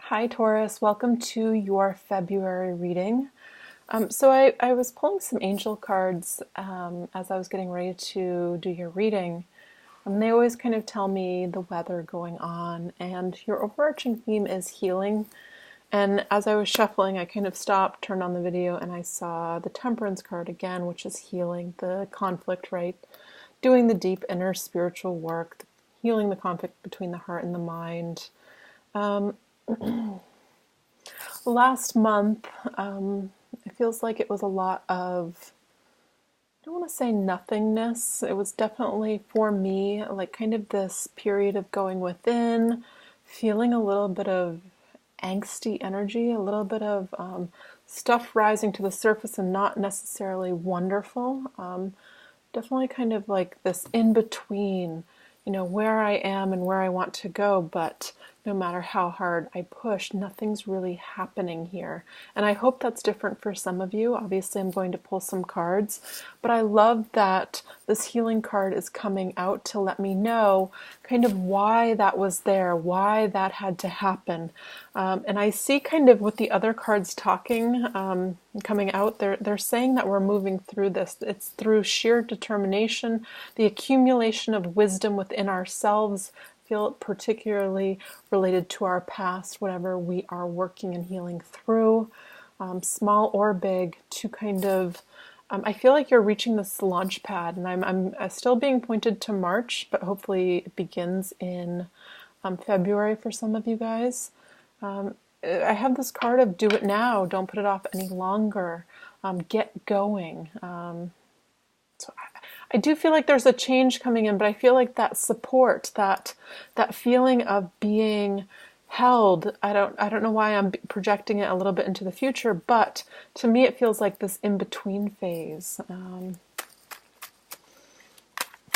Hi Taurus, welcome to your February reading. So I was pulling some angel cards as I was getting ready to do your reading. And they always kind of tell me the weather going on, and your overarching theme is healing. And as I was shuffling, I kind of stopped, turned on the video, and I saw the Temperance card again, which is healing the conflict, right? Doing the deep inner spiritual work, healing the conflict between the heart and the mind. Last month, it feels like it was a lot of, I don't want to say nothingness. It was definitely for me like kind of this period of going within, feeling a little bit of angsty energy, a little bit of stuff rising to the surface and not necessarily wonderful. Definitely kind of like this in between, where I am and where I want to go, but no matter how hard I push, nothing's really happening here. And I hope that's different for some of you. Obviously, I'm going to pull some cards, but I love that this healing card is coming out to let me know kind of why that was there, why that had to happen. And I see kind of with the other cards talking, coming out, they're saying that we're moving through this. It's through sheer determination, the accumulation of wisdom within ourselves. Feel particularly related to our past, whatever we are working and healing through, small or big, to kind of, I feel like you're reaching this launch pad, and I'm still being pointed to March, but hopefully it begins in February for some of you guys. I have this card of do it now, don't put it off any longer, get going. So I do feel like there's a change coming in, but I feel like that support, that feeling of being held, I don't know why I'm projecting it a little bit into the future, but to me it feels like this in-between phase.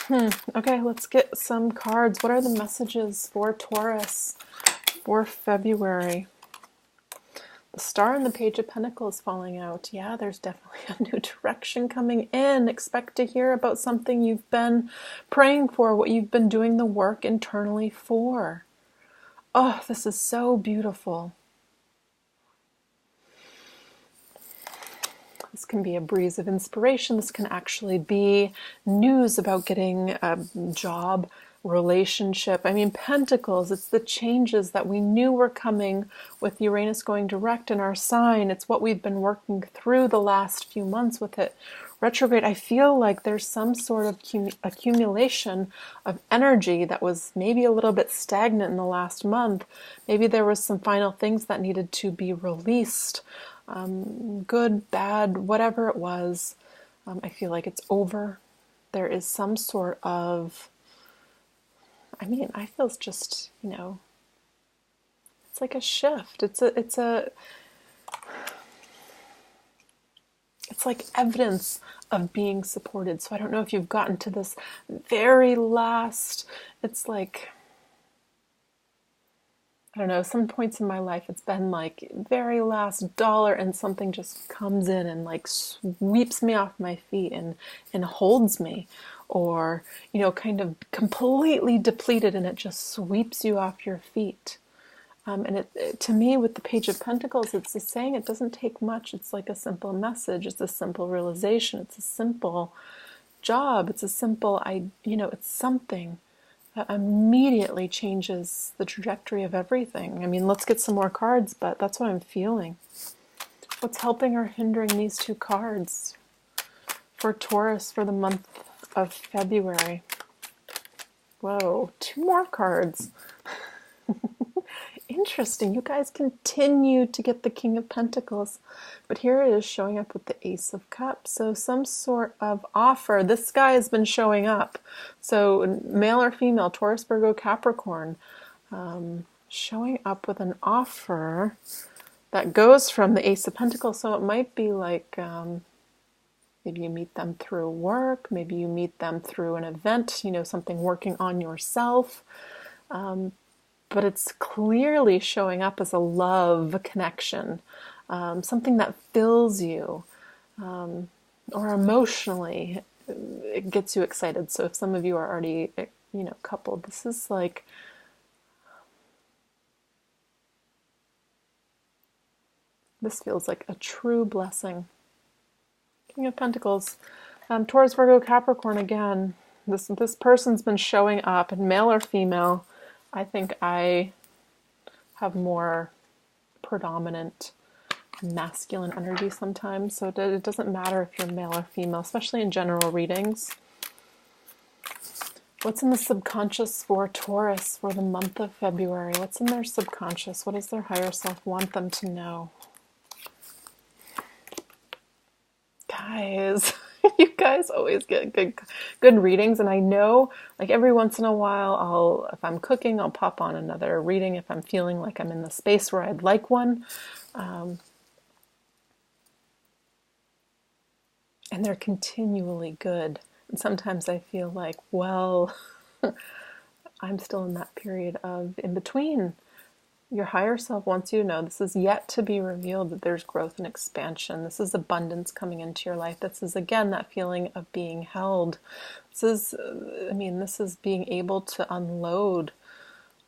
Okay, let's get some cards. What are the messages for Taurus for February? The Star and the Page of Pentacles falling out. Yeah, there's definitely a new direction coming in. Expect to hear about something you've been praying for, what you've been doing the work internally for. Oh, this is so beautiful. This can be a breeze of inspiration. This can actually be news about getting a job, relationship. I mean, Pentacles, it's the changes that we knew were coming with Uranus going direct in our sign. It's what we've been working through the last few months with it retrograde. I feel like there's some sort of accumulation of energy that was maybe a little bit stagnant in the last month. Maybe there was some final things that needed to be released. Good, bad, whatever it was. I feel like it's over. There is some sort of, I feel it's just, it's like a shift. It's like evidence of being supported. So I don't know if you've gotten to this very last, it's like, I don't know, some points in my life it's been like very last dollar and something just comes in and like sweeps me off my feet and holds me, or kind of completely depleted and it just sweeps you off your feet. And it, to me, with the Page of Pentacles, it's the saying it doesn't take much. It's like a simple message. It's a simple realization. It's a simple job. It's a simple, it's something that immediately changes the trajectory of everything. I mean, let's get some more cards, but that's what I'm feeling. What's helping or hindering these two cards for Taurus for the month of February? Whoa, two more cards. Interesting. You guys continue to get the King of Pentacles, but here it is showing up with the Ace of Cups. So some sort of offer. This guy has been showing up. So male or female, Taurus, Virgo, Capricorn, showing up with an offer that goes from the Ace of Pentacles. So it might be like maybe you meet them through work, maybe you meet them through an event, something working on yourself. But it's clearly showing up as a love connection, something that fills you, or emotionally it gets you excited. So if some of you are already, coupled, this is like This feels like a true blessing. King of Pentacles. Taurus, Virgo, Capricorn again. This person's been showing up, and male or female, I think I have more predominant masculine energy sometimes, so it doesn't matter if you're male or female, especially in general readings. What's in the subconscious for Taurus for the month of February? What's in their subconscious? What does their higher self want them to know? Guys, you guys always get good readings, and I know, like, every once in a while, if I'm cooking, I'll pop on another reading if I'm feeling like I'm in the space where I'd like one. And they're continually good. And sometimes I feel like, well, I'm still in that period of in between. Your higher self wants you to know this is yet to be revealed, that there's growth and expansion. This is abundance coming into your life. This is, again, that feeling of being held. This is, this is being able to unload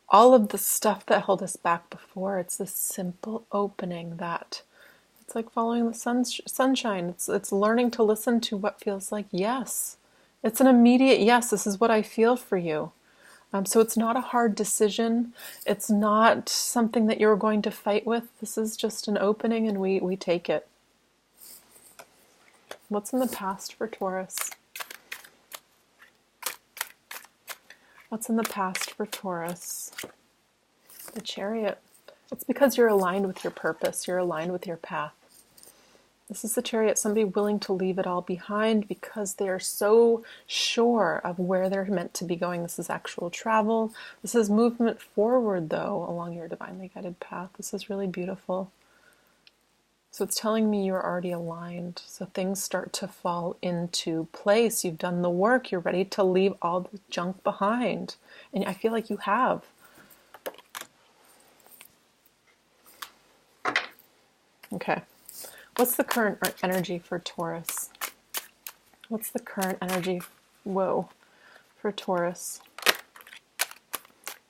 all of the stuff that held us back before. It's this simple opening that it's like following the sunshine. It's learning to listen to what feels like yes. It's an immediate yes. This is what I feel for you. So it's not a hard decision. It's not something that you're going to fight with. This is just an opening, and we take it. What's in the past for Taurus? What's in the past for Taurus? The Chariot. It's because you're aligned with your purpose. You're aligned with your path. This is the Chariot, somebody willing to leave it all behind because they are so sure of where they're meant to be going. This is actual travel. This is movement forward, though, along your divinely guided path. This is really beautiful. So it's telling me you're already aligned. So things start to fall into place. You've done the work. You're ready to leave all the junk behind. And I feel like you have. Okay. What's the current energy for Taurus? What's the current energy, for Taurus?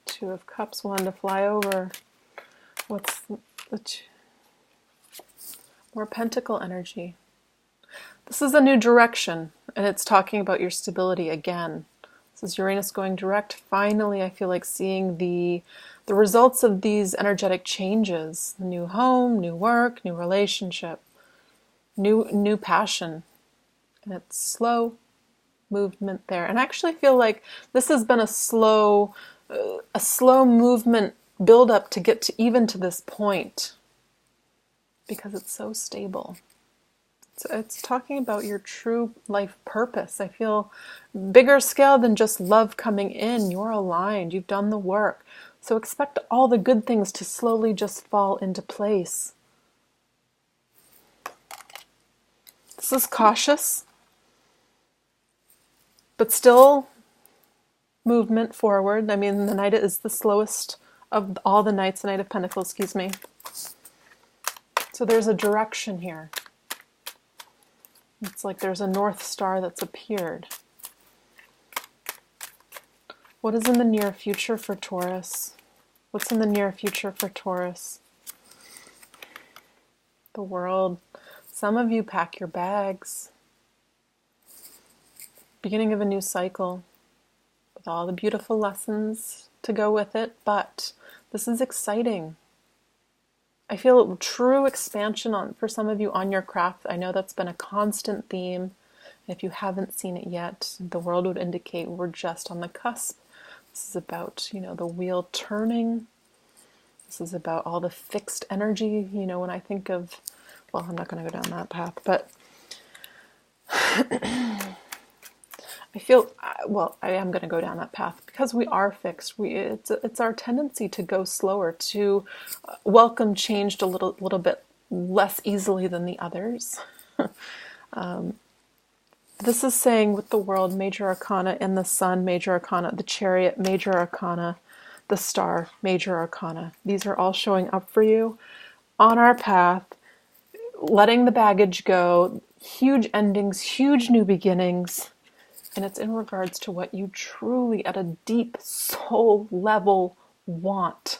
Two of Cups, one to fly over. What's more Pentacle energy? This is a new direction, and it's talking about your stability again. This is Uranus going direct. Finally, I feel like seeing the results of these energetic changes. New home, new work, new relationship. New passion, and it's slow movement there. And I actually feel like this has been a slow movement build up to get to even to this point, because it's so stable. It's talking about your true life purpose. I feel bigger scale than just love coming in. You're aligned. You've done the work. So expect all the good things to slowly just fall into place. This is cautious, but still movement forward. I mean, the Knight is the slowest of all the Knights, the Knight of Pentacles, excuse me. So there's a direction here. It's like there's a North Star that's appeared. What is in the near future for Taurus? What's in the near future for Taurus? The World. Some of you pack your bags. Beginning of a new cycle with all the beautiful lessons to go with it, but this is exciting. I feel true expansion for some of you on your craft. I know that's been a constant theme. If you haven't seen it yet, the World would indicate we're just on the cusp. This is about, the wheel turning. This is about all the fixed energy. When I think of, well, I'm not going to go down that path, but I feel, I am going to go down that path because we are fixed. It's our tendency to go slower, to welcome change a little bit less easily than the others. This is saying with the World, Major Arcana, and the Sun, Major Arcana, the Chariot, Major Arcana, the Star, Major Arcana. These are all showing up for you on our path, letting the baggage go, huge endings, huge new beginnings. And it's in regards to what you truly, at a deep soul level, want.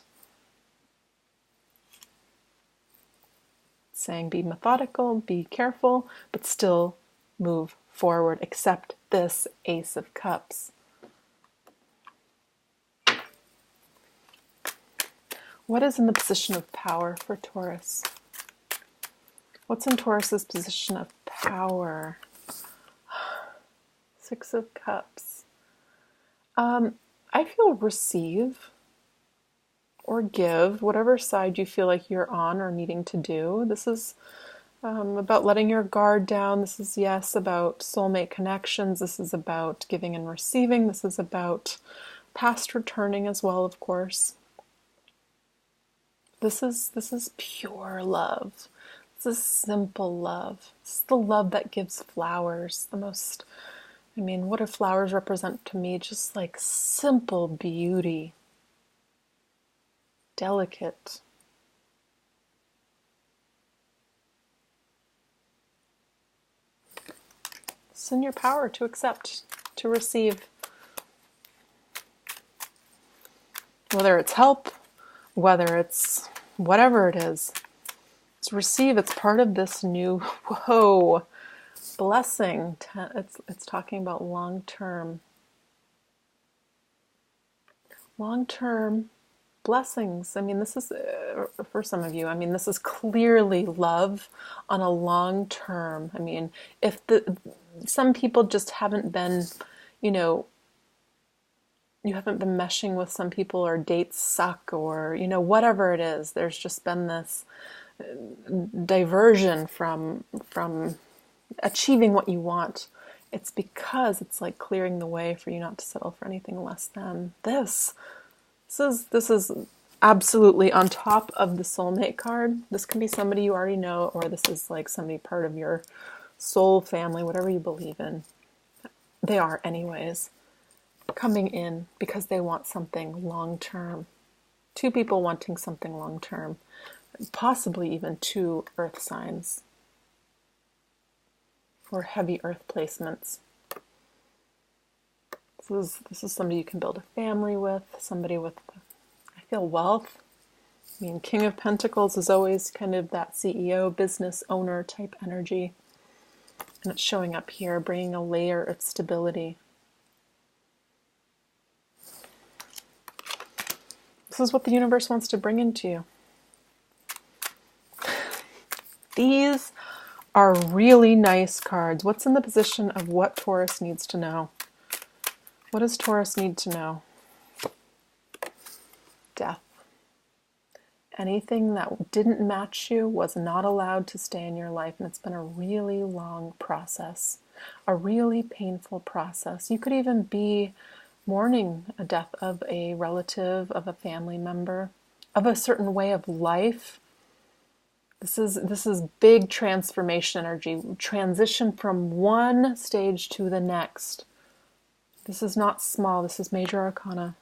saying be methodical, be careful, but still move forward. Accept this Ace of Cups. What is in the position of power for Taurus? What's in Taurus's position of power? Six of Cups. I feel receive or give, whatever side you feel like you're on or needing to do. This is about letting your guard down. This is, yes, about soulmate connections. This is about giving and receiving. This is about past returning as well, of course. This is pure love. This is simple love. This is the love that gives flowers. The most, what do flowers represent to me? Just like simple beauty. Delicate. It's in your power to accept, to receive. Whether it's help, whether it's whatever it is. It's receive. It's part of this new, blessing. It's talking about long-term blessings. This is, for some of you, this is clearly love on a long term. If some people just haven't been, you haven't been meshing with some people, or dates suck, or, whatever it is, there's just been this diversion from achieving what you want. It's because it's like clearing the way for you not to settle for anything less than this. This is absolutely on top of the soulmate card. This can be somebody you already know, or this is like somebody part of your soul family, whatever you believe in. They are anyways coming in because they want something long-term. Two people wanting something long-term, possibly even two earth signs for heavy earth placements. This is somebody you can build a family with, somebody with, I feel, wealth. King of Pentacles is always kind of that CEO, business owner type energy. And it's showing up here, bringing a layer of stability. This is what the universe wants to bring into you. These are really nice cards. What's in the position of what Taurus needs to know? What does Taurus need to know? Death. Anything that didn't match you was not allowed to stay in your life, and it's been a really long process, a really painful process. You could even be mourning a death of a relative, of a family member, of a certain way of life. This is big transformation energy, transition from one stage to the next. This is not small, this is major arcana.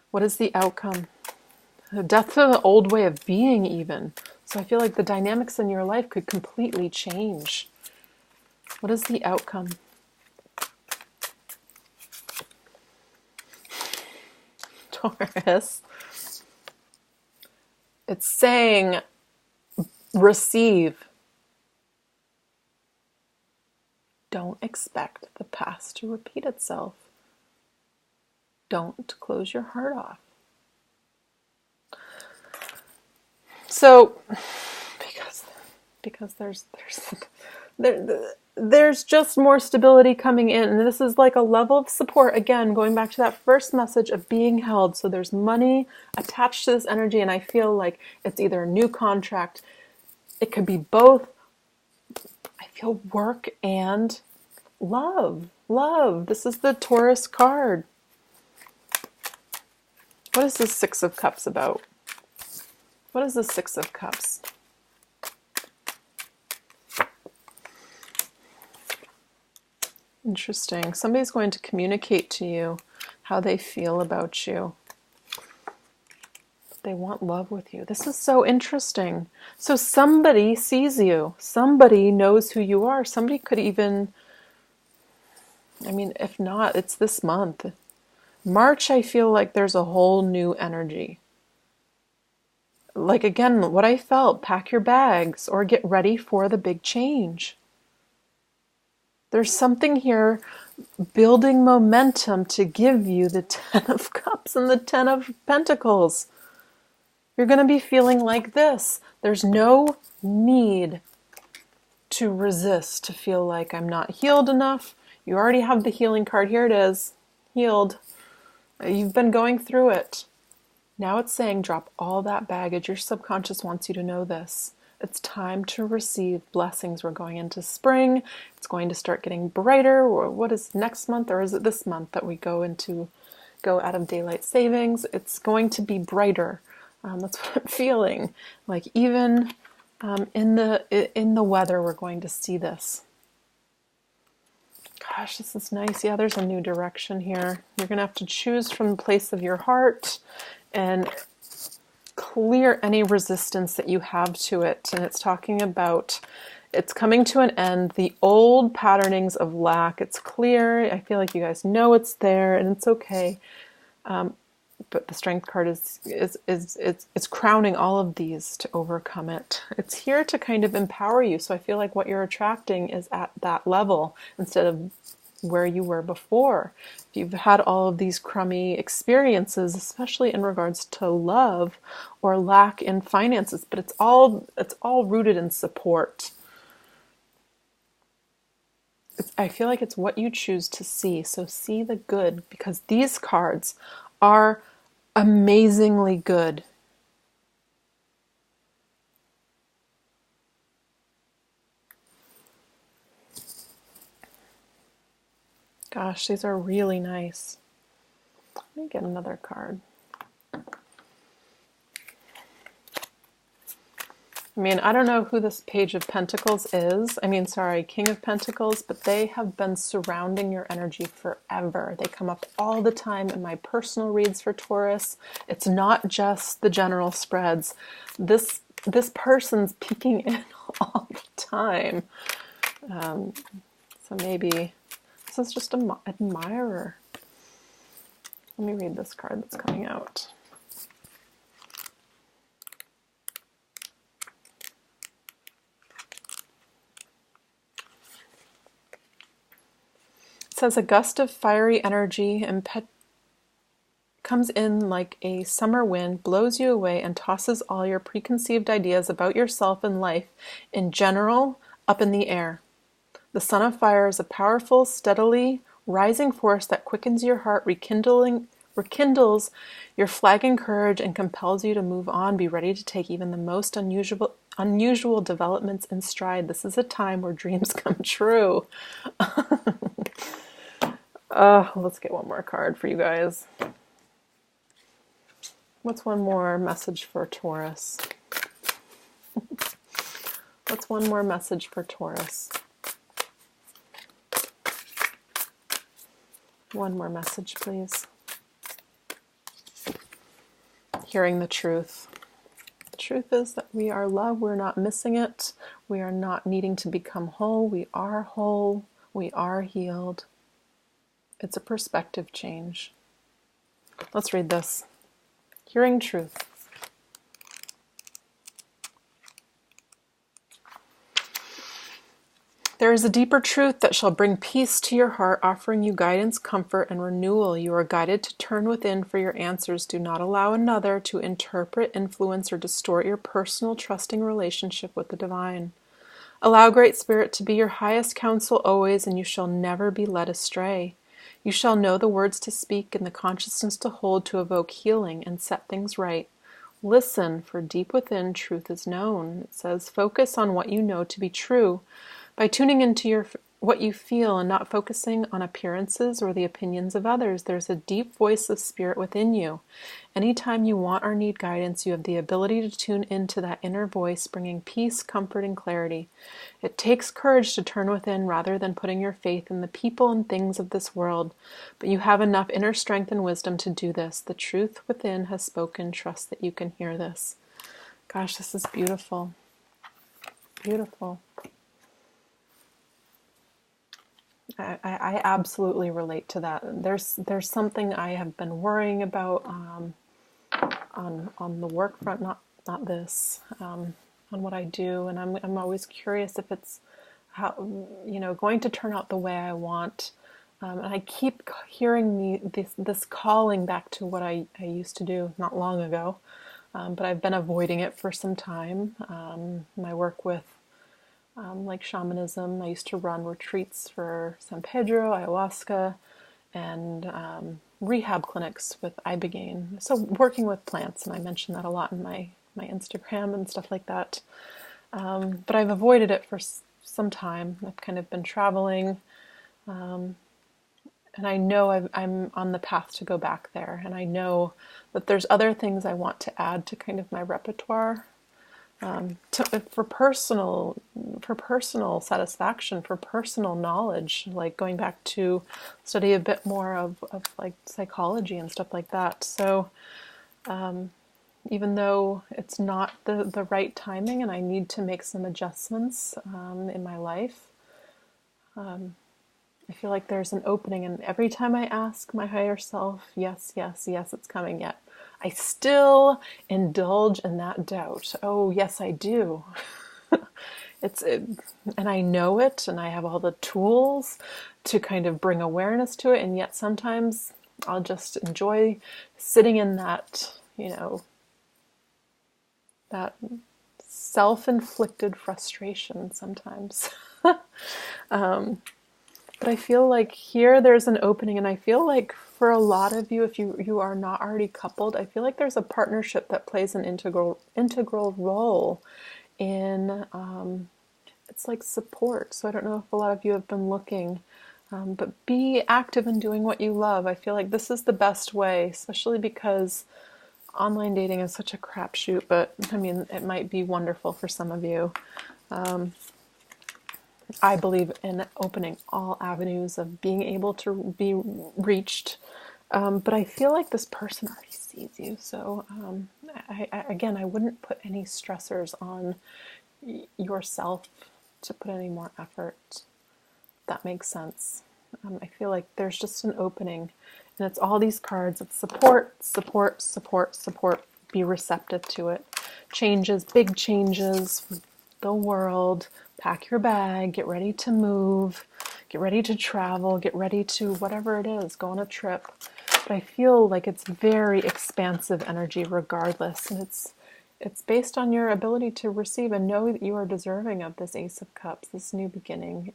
What is the outcome? The death to the old way of being even. So I feel like the dynamics in your life could completely change. What is the outcome? Taurus. It's saying receive. Don't expect the past to repeat itself. Don't close your heart off. So, because there's just more stability coming in, and this is like a level of support. Again, going back to that first message of being held. So there's money attached to this energy, and I feel like it's either a new contract. It could be both. I feel work and love. Love. This is the Taurus card. What is this Six of Cups about? What is the Six of Cups? Interesting. Somebody's going to communicate to you how they feel about you. They want love with you. This is so interesting. So somebody sees you. Somebody knows who you are. Somebody could even, if not, it's this month. March, I feel like there's a whole new energy. like again, what I felt, pack your bags or get ready for the big change. There's something here building momentum to give you the 10 of Cups and the 10 of Pentacles. You're going to be feeling like this. There's no need to resist, to feel like I'm not healed enough. You already have the healing card. Here it is. Healed. You've been going through it. Now it's saying drop all that baggage. Your subconscious wants you to know this. It's time to receive blessings. We're going into spring. It's going to start getting brighter. Or what is next month, or is it this month that we go out of daylight savings? It's going to be brighter. That's what I'm feeling. Like even in the weather, we're going to see this. Gosh, this is nice. Yeah, there's a new direction here. You're going to have to choose from the place of your heart and clear any resistance that you have to it. And it's talking about it's coming to an end. The old patternings of lack, it's clear. I feel like you guys know it's there and it's okay. But the Strength card is crowning all of these to overcome it. It's here to kind of empower you. So I feel like what you're attracting is at that level instead of where you were before. If you've had all of these crummy experiences, especially in regards to love or lack in finances, but it's all rooted in support. I feel like it's what you choose to see. So see the good, because these cards are amazingly good. Gosh, these are really nice. Let me get another card. I mean, I don't know who this Page of Pentacles is. King of Pentacles, but they have been surrounding your energy forever. They come up all the time in my personal reads for Taurus. It's not just the general spreads. This person's peeking in all the time. So maybe this is just an admirer. Let me read this card that's coming out. It says a gust of fiery energy comes in like a summer wind, blows you away, and tosses all your preconceived ideas about yourself and life in general up in the air. The Sun of Fire is a powerful, steadily rising force that quickens your heart, rekindles your flagging courage, and compels you to move on. Be ready to take even the most unusual developments in stride. This is a time where dreams come true. Let's get one more card for you guys. What's one more message for Taurus? What's one more message for Taurus? One more message, please. Hearing the truth. The truth is that we are love. We're not missing it. We are not needing to become whole. We are whole. We are healed. It's a perspective change. Let's read this. Hearing truth. There is a deeper truth that shall bring peace to your heart, offering you guidance, comfort, and renewal. You are guided to turn within for your answers. Do not allow another to interpret, influence, or distort your personal, trusting relationship with the divine. Allow Great Spirit to be your highest counsel always, and you shall never be led astray. You shall know the words to speak and the consciousness to hold to evoke healing and set things right. Listen, for deep within truth is known. It says, focus on what you know to be true. By tuning into what you feel and not focusing on appearances or the opinions of others, there's a deep voice of spirit within you. Anytime you want or need guidance, you have the ability to tune into that inner voice, bringing peace, comfort, and clarity. It takes courage to turn within rather than putting your faith in the people and things of this world. But you have enough inner strength and wisdom to do this. The truth within has spoken. Trust that you can hear this. Gosh, this is beautiful. Beautiful. I absolutely relate to that. There's something I have been worrying about on the work front, not not this, on what I do. And I'm always curious if it's how, going to turn out the way I want. And I keep hearing this calling back to what I used to do not long ago, but I've been avoiding it for some time. My work with like shamanism, I used to run retreats for San Pedro, ayahuasca, and rehab clinics with ibogaine. So working with plants, and I mention that a lot in my Instagram and stuff like that. But I've avoided it for some time. I've kind of been traveling. And I know I'm on the path to go back there. And I know that there's other things I want to add to kind of my repertoire, for personal satisfaction, for personal knowledge, like going back to study a bit more of like psychology and stuff like that. So even though it's not the right timing and I need to make some adjustments in my life, I feel like there's an opening, and every time I ask my higher self, yes, yes, yes, it's coming yet, I still indulge in that doubt. Oh, yes, I do. And I know it, and I have all the tools to kind of bring awareness to it, and yet sometimes I'll just enjoy sitting in that, that self-inflicted frustration sometimes. But I feel like here there's an opening, and I feel like for a lot of you, if you are not already coupled, I feel like there's a partnership that plays an integral role in it's like support. So I don't know if a lot of you have been looking, but be active in doing what you love. I feel like this is the best way, especially because online dating is such a crapshoot, but I mean, it might be wonderful for some of you. I believe in opening all avenues of being able to be reached. But I feel like this person already sees you. So I wouldn't put any stressors on yourself to put any more effort. If that makes sense. I feel like there's just an opening, and it's all these cards of support, support, support, support. Be receptive to it. Changes, big changes for the world. Pack your bag, get ready to move, get ready to travel, get ready to whatever it is, go on a trip. But I feel like it's very expansive energy regardless, and it's based on your ability to receive and know that you are deserving of this Ace of Cups, this new beginning,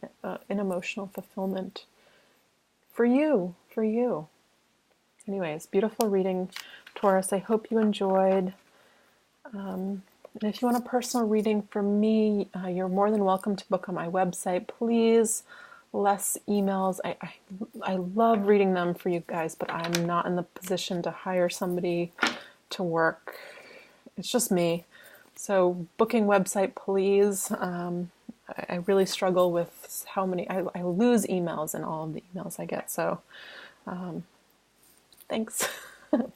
in emotional fulfillment for you, for you. Anyways, beautiful reading, Taurus. I hope you enjoyed. And if you want a personal reading from me, you're more than welcome to book on my website. Please, less emails. I love reading them for you guys, but I'm not in the position to hire somebody to work. It's just me. So booking website, please. I really struggle with how many, I lose emails in all of the emails I get. So thanks.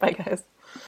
Bye, guys.